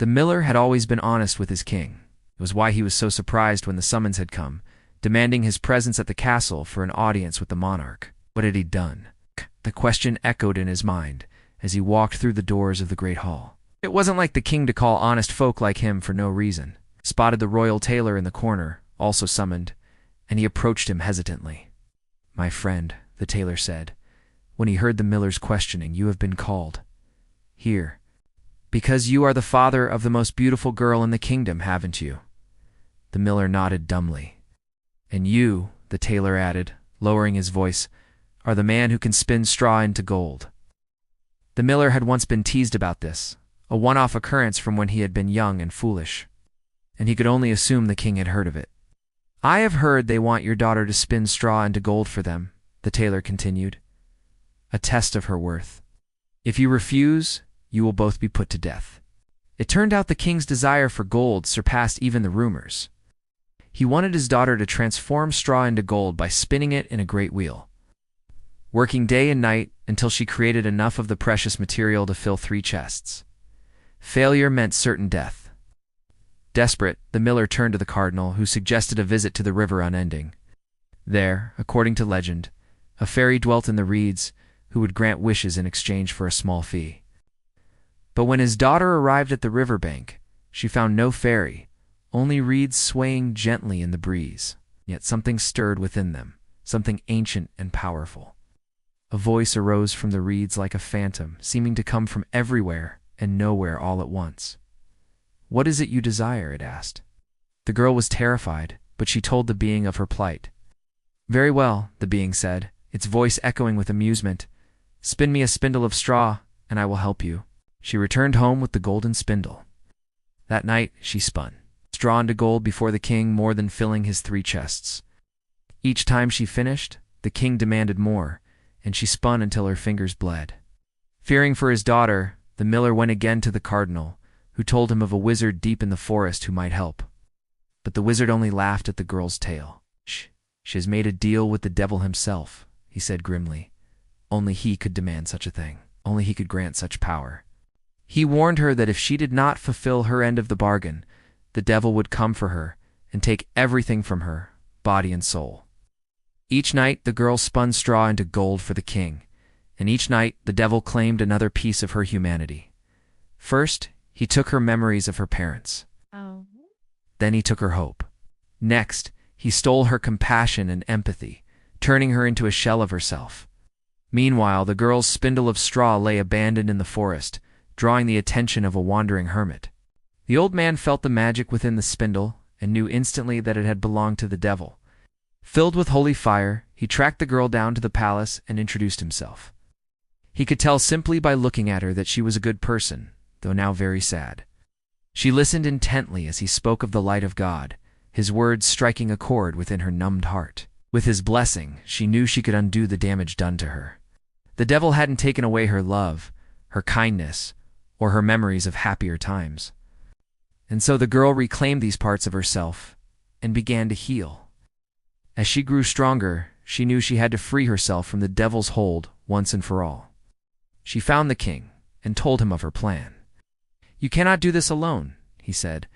The miller had always been honest with his king. It was why he was so surprised when the summons had come, demanding his presence at the castle for an audience with the monarch. What had he done? The question echoed in his mind as he walked through the doors of the great hall. It wasn't like the king to call honest folk like him for no reason. Spotted the royal tailor in the corner, also summoned, and he approached him hesitantly. "My friend," the tailor said, when he heard the miller's questioning, "you have been called here because you are the father of the most beautiful girl in the kingdom, haven't you?" The miller nodded dumbly. "And you," the tailor added, lowering his voice, "are the man who can spin straw into gold." The miller had once been teased about this, a one-off occurrence from when he had been young and foolish, and he could only assume the king had heard of it. "I have heard they want your daughter to spin straw into gold for them," the tailor continued, "a test of her worth. If you refuse, you will both be put to death." It turned out the king's desire for gold surpassed even the rumors. He wanted his daughter to transform straw into gold by spinning it in a great wheel, working day and night until she created enough of the precious material to fill 3 chests. Failure meant certain death. Desperate, the miller turned to the cardinal, who suggested a visit to the river unending. There, according to legend, a fairy dwelt in the reeds who would grant wishes in exchange for a small fee. But when his daughter arrived at the riverbank, she found no fairy, only reeds swaying gently in the breeze. Yet something stirred within them, something ancient and powerful. A voice arose from the reeds like a phantom, seeming to come from everywhere and nowhere all at once. "What is it you desire?" it asked. The girl was terrified, but she told the being of her plight. "Very well," the being said, its voice echoing with amusement. "Spin me a spindle of straw, and I will help you." She returned home with the golden spindle. That night she spun straw into gold before the king, more than filling his 3 chests. Each time she finished, the king demanded more, and she spun until her fingers bled. Fearing for his daughter, the miller went again to the cardinal, who told him of a wizard deep in the forest who might help. But the wizard only laughed at the girl's tale. She has made a deal with the devil himself," he said grimly. "Only he could demand such a thing. Only he could grant such power." He warned her that if she did not fulfill her end of the bargain, the devil would come for her and take everything from her, body and soul. Each night the girl spun straw into gold for the king, and each night the devil claimed another piece of her humanity. First, he took her memories of her parents. Then he took her hope. Next, he stole her compassion and empathy, turning her into a shell of herself. Meanwhile, the girl's spindle of straw lay abandoned in the forest, drawing the attention of a wandering hermit. The old man felt the magic within the spindle and knew instantly that it had belonged to the devil. Filled with holy fire, he tracked the girl down to the palace and introduced himself. He could tell simply by looking at her that she was a good person, though now very sad. She listened intently as he spoke of the light of God, his words striking a chord within her numbed heart. With his blessing, she knew she could undo the damage done to her. The devil hadn't taken away her love, her kindness, or her memories of happier times. And so the girl reclaimed these parts of herself and began to heal. As she grew stronger, she knew she had to free herself from the devil's hold once and for all. She found the king and told him of her plan. "You cannot do this alone," he said,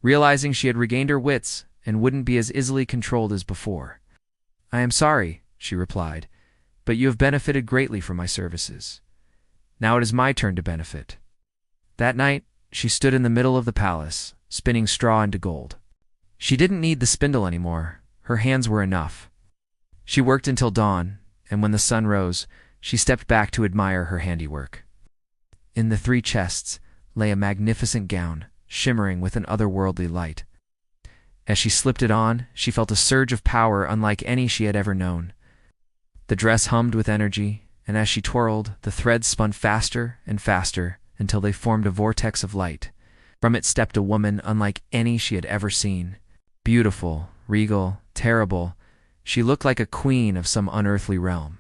realizing she had regained her wits and wouldn't be as easily controlled as before. "I am sorry," she replied, "but you have benefited greatly from my services. Now it is my turn to benefit." That night, she stood in the middle of the palace, spinning straw into gold. She didn't need the spindle anymore. Her hands were enough. She worked until dawn, and when the sun rose, she stepped back to admire her handiwork. In the 3 chests lay a magnificent gown, shimmering with an otherworldly light. As she slipped it on, she felt a surge of power unlike any she had ever known. The dress hummed with energy, and as she twirled, the threads spun faster and faster until they formed a vortex of light. From it stepped a woman unlike any she had ever seen. Beautiful, regal, terrible, she looked like a queen of some unearthly realm.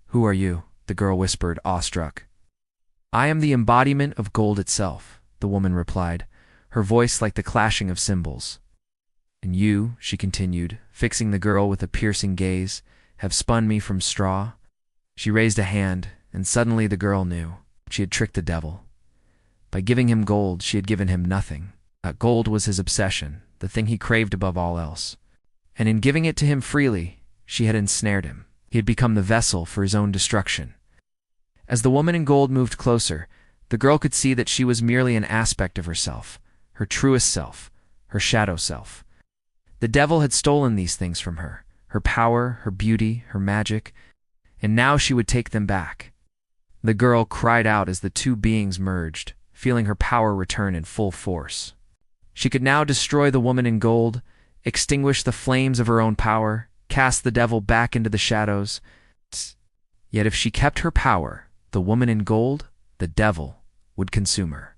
"Who are you?" the girl whispered, awestruck. "I am the embodiment of gold itself," the woman replied, her voice like the clashing of cymbals. "And you," she continued, fixing the girl with a piercing gaze, "have spun me from straw?" She raised a hand, and suddenly the girl knew. She had tricked the devil. By giving him gold, she had given him nothing. Gold was his obsession, the thing he craved above all else. And in giving it to him freely, she had ensnared him. He had become the vessel for his own destruction. As the woman in gold moved closer, the girl could see that she was merely an aspect of herself, her truest self, her shadow self. The devil had stolen these things from her, her power, her beauty, her magic, and now she would take them back. The girl cried out as the two beings merged, feeling her power return in full force. She could now destroy the woman in gold, extinguish the flames of her own power, cast the devil back into the shadows. Yet if she kept her power, the woman in gold, the devil, would consume her.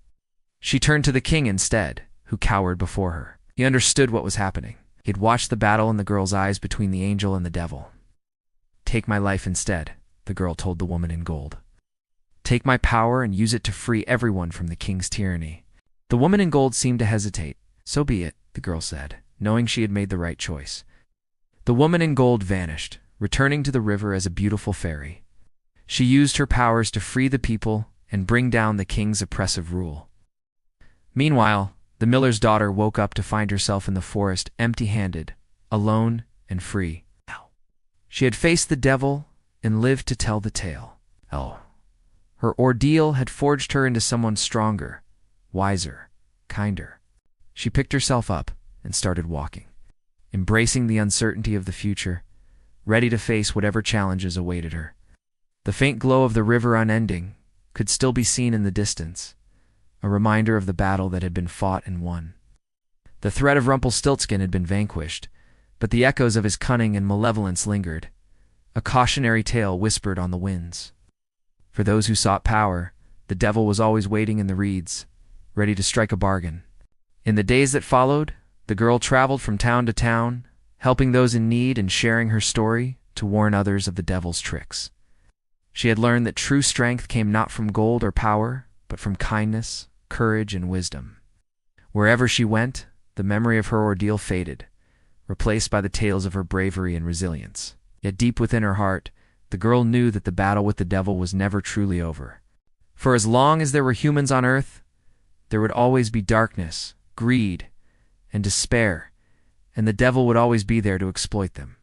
She turned to the king instead, who cowered before her. He understood what was happening. He had watched the battle in the girl's eyes between the angel and the devil. "Take my life instead," the girl told the woman in gold. "Take my power and use it to free everyone from the king's tyranny." The woman in gold seemed to hesitate. "So be it," the girl said, knowing she had made the right choice. The woman in gold vanished, returning to the river as a beautiful fairy. She used her powers to free the people and bring down the king's oppressive rule. Meanwhile, the miller's daughter woke up to find herself in the forest empty-handed, alone and free. She had faced the devil and lived to tell the tale. Her ordeal had forged her into someone stronger, wiser, kinder. She picked herself up and started walking, embracing the uncertainty of the future, ready to face whatever challenges awaited her. The faint glow of the river unending could still be seen in the distance, a reminder of the battle that had been fought and won. The threat of Rumpelstiltskin had been vanquished, but the echoes of his cunning and malevolence lingered, a cautionary tale whispered on the winds. For those who sought power, the devil was always waiting in the reeds, ready to strike a bargain. In the days that followed, the girl traveled from town to town, helping those in need and sharing her story to warn others of the devil's tricks. She had learned that true strength came not from gold or power, but from kindness, courage, and wisdom. Wherever she went, the memory of her ordeal faded, replaced by the tales of her bravery and resilience. Yet deep within her heart, the girl knew that the battle with the devil was never truly over. For as long as there were humans on earth, there would always be darkness, greed, and despair, and the devil would always be there to exploit them.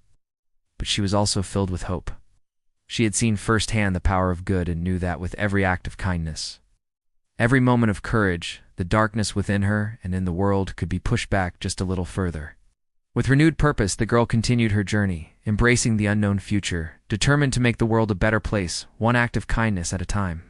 But she was also filled with hope. She had seen firsthand the power of good and knew that with every act of kindness, every moment of courage, the darkness within her and in the world could be pushed back just a little further. With renewed purpose, the girl continued her journey, embracing the unknown future, determined to make the world a better place, one act of kindness at a time.